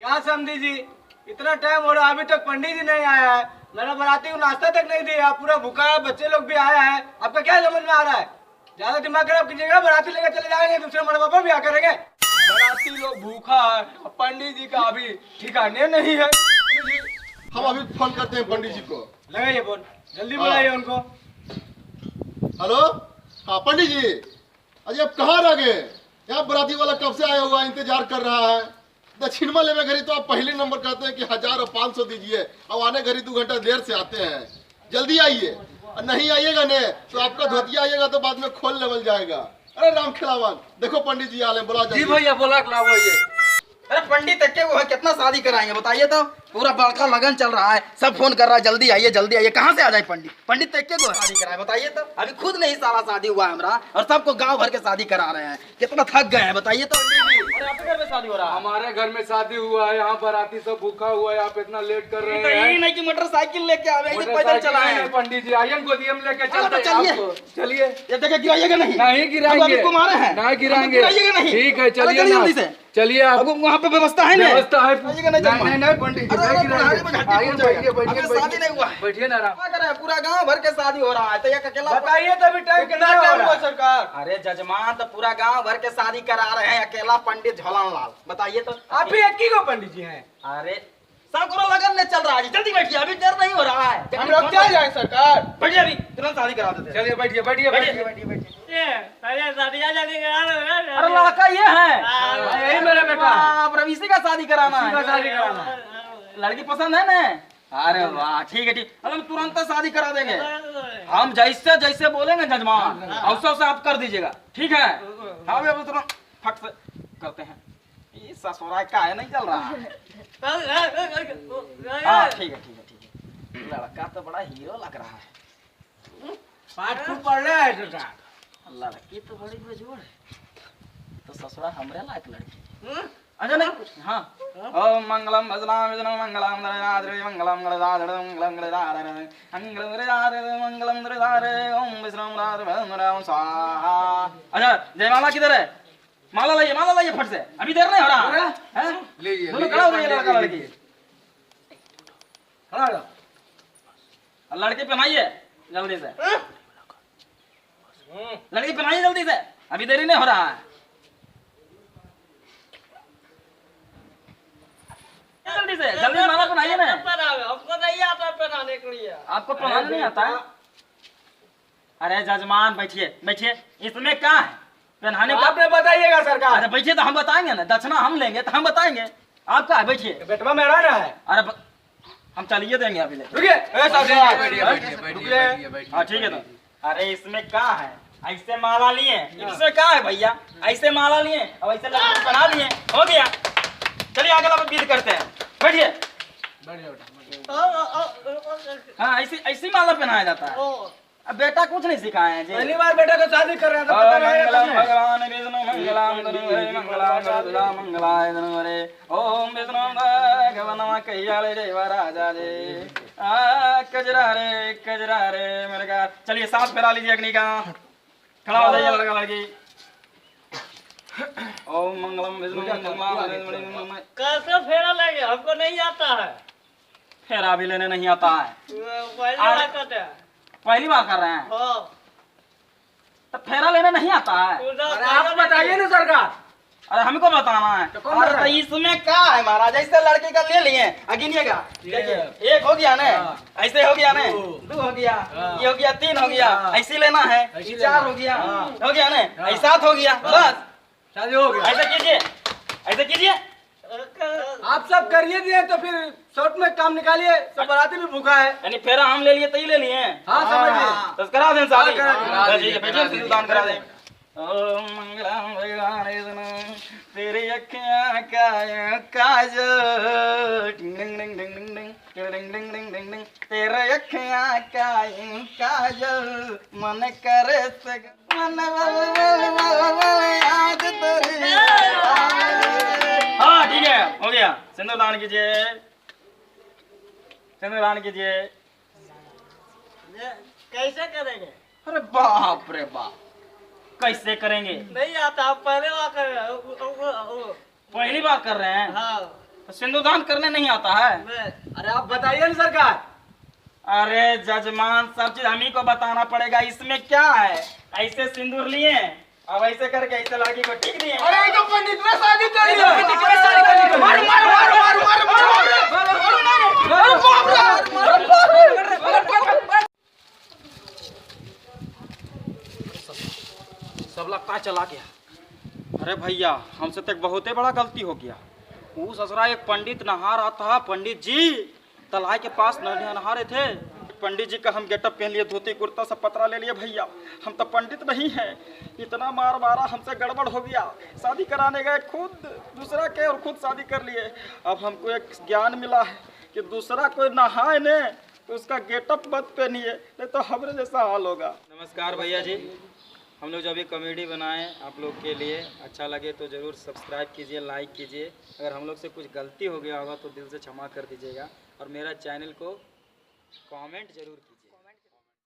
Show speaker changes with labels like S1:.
S1: कहाँ समझी जी, इतना टाइम हो रहा अभी तक पंडित जी नहीं आया है। मेरा बाराती को नाश्ता तक नहीं दिया, पूरा भूखा है, बच्चे लोग भी आया है। आपका क्या समझ में आ रहा है? ज्यादा दिमाग खराब कीजिएगा, बाराती लेकर चले जाएंगे, दूसरे मरवा पर भी आ करेंगे। बाराती लोग भूखा है, पंडित जी का अभी ठिकाने नहीं है।
S2: हम अभी फोन करते हैं पंडित जी को।
S1: लगाइए फोन, जल्दी बुलाइए उनको।
S2: हेलो, हाँ पंडित जी, अजय आप कहाँ रह गए? यहाँ बराती वाला कब से आया हुआ इंतजार कर रहा है। दक्षिणमा लेने घड़ी तो आप पहले नंबर कहते हैं कि 1000 और 500 दीजिए, अब आने घड़ी 2 घंटा देर से आते हैं। जल्दी आइए, और नहीं आइएगा ने तो आपका धोतिया आइएगा तो बाद में खोल लेवल जाएगा। अरे राम खिलावन, देखो पंडित जी आ रहे, बुला
S3: जी भैया बोला खिलाओ ये। अरे पंडित तक के वो है, कितना शादी कराएंगे बताइए तो। पूरा बड़का लगन चल रहा है, सब फोन कर रहा है जल्दी आइए जल्दी आइए। कहाँ से आ जाए पंडित? पंडित तक के को शादी कराए बताइए तो। अभी खुद नहीं सारा शादी हुआ है हमारा, और सबको गांव भर के शादी करा रहे हैं। कितना थक गए हैं बताइए तो।
S1: और आपके घर में शादी हो रहा है?
S4: हमारे घर में शादी हुआ है, यहाँ बाराती सब भूखा हुआ है, आप इतना लेट कर रहे
S3: तो
S4: हैं।
S3: यही नहीं कि मोटरसाइकिल लेके आवे, पैदल चलाए हैं।
S4: पंडित जी आइए, गोदी हम लेके
S3: चलो
S4: चलते
S3: तो
S4: हैं
S3: चलिए।
S4: आपको। चलिए।
S3: ये जगह गिराइएगा नहीं?
S4: नहीं गिराएंगे,
S3: हम अभी कुमार हैं।
S4: नहीं गिराएंगे।
S3: गिराइएगा नहीं?
S4: ठीक है
S3: अरे
S4: चलिए
S3: चलिए
S4: ना।
S3: जल्दी से।
S4: चलिए आप।
S3: अब वहाँ पे व्यवस्था है ना?
S4: व्यवस्था है।
S3: आइएगा नहीं
S4: नहीं
S3: जल्दी।
S4: नहीं पंडित जी
S3: अरे
S4: नहीं
S3: अरे
S4: गिराएंगे।
S3: बुढ़ारी में
S4: आइए
S3: घाटी
S4: बैठिए
S3: पहुंच जाएगा। अभी शादी नहीं हुआ है।
S4: बैठिए ना
S3: क्या कर रहा है? पूरा गांव भर के शादी हो रहा है तो ये अकेला
S1: बताइए तभी टाइम कितना टाइम हुआ सरकार?
S3: अरे जजमान तो पूरा गांव भर के शादी करा रहे हैं, अकेला पंडित झोलान लाल बताइए तो।
S1: आप ही एक ही को पंडित जी हैं?
S3: अरे सब करो लगन में चल रहा है जी, जल्दी बैठिए, अभी देर नहीं हो रहा है।
S1: हम लोग क्या जाए सरकार?
S3: बैठिए, अभी तुरंत शादी करा देते हैं।
S4: चलिए बैठिए बैठिए
S3: बैठिए
S4: बैठिए।
S3: बैठिए।
S1: अरे
S3: अरे लड़का ये है,
S1: यही मेरा बेटा है।
S3: आप रवि इसी का शादी कराना
S1: इसी का
S3: है।
S1: शादी कराना है।
S3: लड़की पसंद है ना? अरे वाह ठीक है ठीक, हम तुरंत शादी करा देंगे। हम जैसे जैसे बोलेंगे जजमान अवसर से आप कर दीजिएगा, ठीक है? हम अब तुरंत फट से करते हैं। ये ससुराल का है नहीं चल रहा है। हाँ ठीक है ठीक है ठीक है। लड़का तो बड़ा हीरो लग रहा है।
S1: पाठ खूब पढ़ रहा है सरकार।
S3: लड़की तो बड़ी बेजोड़ है, तो ससुराल हमरे लायक लड़की। अच्छा नहीं कुछ। हाँ ओम मंगलम भजनाम विष्णु मंगलम नरनाद्रे मंगलम गणदाधर मंगलम गणदाधर मंगलम गणदाधर मंगलम गणदाधर ओम विष्णु राम स्वाहा। अच्छा जयमाला किधर है? माला लाइए फट से, अभी देर नहीं हो रहा है।
S4: लीजिए
S3: दोनों खड़ा हो जाइए, लड़का लड़की
S1: खड़ा हो जाओ।
S3: लड़की पहनाइए जल्दी से, लड़की पहनाइए जल्दी से, अभी देरी नहीं हो रहा है। जल्दी से जल्दी माला पहनाइए ना।
S1: हमको नहीं आता पहनाने के लिए।
S3: आपको पढ़ाना नहीं आता है? अरे जजमान बैठिए बैठिए, इसमें क्या है पहनाने को?
S1: आपने बताइएगा सरकार।
S3: अच्छा बैठिए तो हम बताएंगे ना, दक्षिणा हम लेंगे तो हम बताएंगे। आप क्या है बैठिए।
S1: बेटवा मेरा ना है।
S3: अरे हम चलिए देंगे अभी लेके।
S1: रुकिए ए सरकार।
S4: बैठिए बैठिए बैठिए बैठिए।
S3: हाँ ठीक है तो। अरे इसमें क्या है, ऐसे माला लिए, इसमें क्या है भैया? ऐसे माला लिए और ऐसे लड़की बना लिए, हो गया। चलिए आगे लोग विध करते हैं, बैठिए। हाँ ऐसी माला पहनाया जाता है। अब बेटा कुछ नहीं सिखाए हैं जी।
S1: पहली बार बेटा को शादी कर रहे हैं तो पता नहीं है
S3: मंगलम
S1: कैसे?
S3: भगवान विष्णु मंगलम धनुरे मंगलाय गरुड़ा मंगलाय धनुरे ओम विष्णु भगवान कहियाले जय राजा जी। कजरा रे मेरे का। चलिए साथ फेरा लीजिए अग्नि का, खड़ा हो जाइए लड़का लड़की। ओम मंगलम विष्णु मंगलम।
S1: कैसे फेरा लेंगे? हमको नहीं आता है।
S3: फेरा भी लेने नहीं आता है,
S1: पहली बार करते हैं।
S3: पहली बार कर रहे हैं तो फेरा लेने नहीं आता है।
S1: अरे आप बताइए ना सरकार।
S3: अरे हमको बताना है।
S1: तो कौन
S3: अरे
S1: बताए?
S3: तो इसमें क्या है महाराज? ऐसे लड़के का ले लिए, गिनिएगा। देखिए एक हो गया ना, ऐसे हो गया ना, 2 हो गया, ये हो गया 3 हो गया, ऐसे लेना है, ये 4 हो गया, हो गया ना, ऐसे 7 हो गया, बस
S1: शादी हो गया।
S3: ऐसे कीजिए, ऐसे कीजिए।
S1: आप सब करिए दिए तो फिर शॉर्ट में काम निकालिए। सब बाराती भी भूखा है।
S3: यानी फेरा हम ले लिए तो ही ले लिए।
S1: हाँ समझिए।
S3: तो करा दें शादी।
S1: करा दें।
S3: ठीक है बैठिए, सिंदूरदान करा दें। ओम मंगलम भगवान विष्णु तेरी अखियां का काजल डिंग डिंग डिंग डिंग डिंग डिंग डिंग डिंग डिंग डिंग डिंग तेरे अखियां का काजल मन करे सग मन याद तेरी। हाँ ठीक है हो गया। सिंदूरदान कीजिए, सिंदूरदान कीजिए।
S1: कैसे करेंगे?
S3: अरे बाप रे बाप, कैसे करेंगे?
S1: नहीं आता। आप पहले बार कर रहे हैं।
S3: पहली बार कर रहे हैं
S1: हाँ
S3: तो सिंदूरदान करने नहीं आता है?
S1: अरे आप बताइए ना सरकार।
S3: अरे जजमान, सब चीज हम ही को बताना पड़ेगा, इसमें क्या है? ऐसे सिंदूर लिए, अब ऐसे करके ऐसे लड़की को टिक दिए।
S1: अरे ये तो पंडित ने शादी कर ली है। मारो मारो मारो मारो
S3: सब लगता है चला गया। अरे भैया, हमसे तक बहुत ही बड़ा गलती हो गया। वो ससुरा एक पंडित नहा रहा था, पंडित जी तलाई के पास नहा रहे थे। पंडित जी का हम गेटअप पहन लिए, धोती कुर्ता सब पतरा ले लिए। भैया हम तो पंडित नहीं हैं, इतना मार मारा, हमसे गड़बड़ हो गया। शादी कराने गए खुद दूसरा के और खुद शादी कर लिए। अब हमको एक ज्ञान मिला है कि दूसरा कोई नहाए ने तो उसका गेटअप मत पहनिए, नहीं तो हमरे जैसा हाल होगा। नमस्कार भैया जी, हम लोग जो अभी कॉमेडी बनाए आप लोग के लिए, अच्छा लगे तो ज़रूर सब्सक्राइब कीजिए, लाइक कीजिए। अगर हम लोग से कुछ गलती हो गया होगा तो दिल से क्षमा कर दीजिएगा, और मेरा चैनल को कमेंट ज़रूर कीजिए।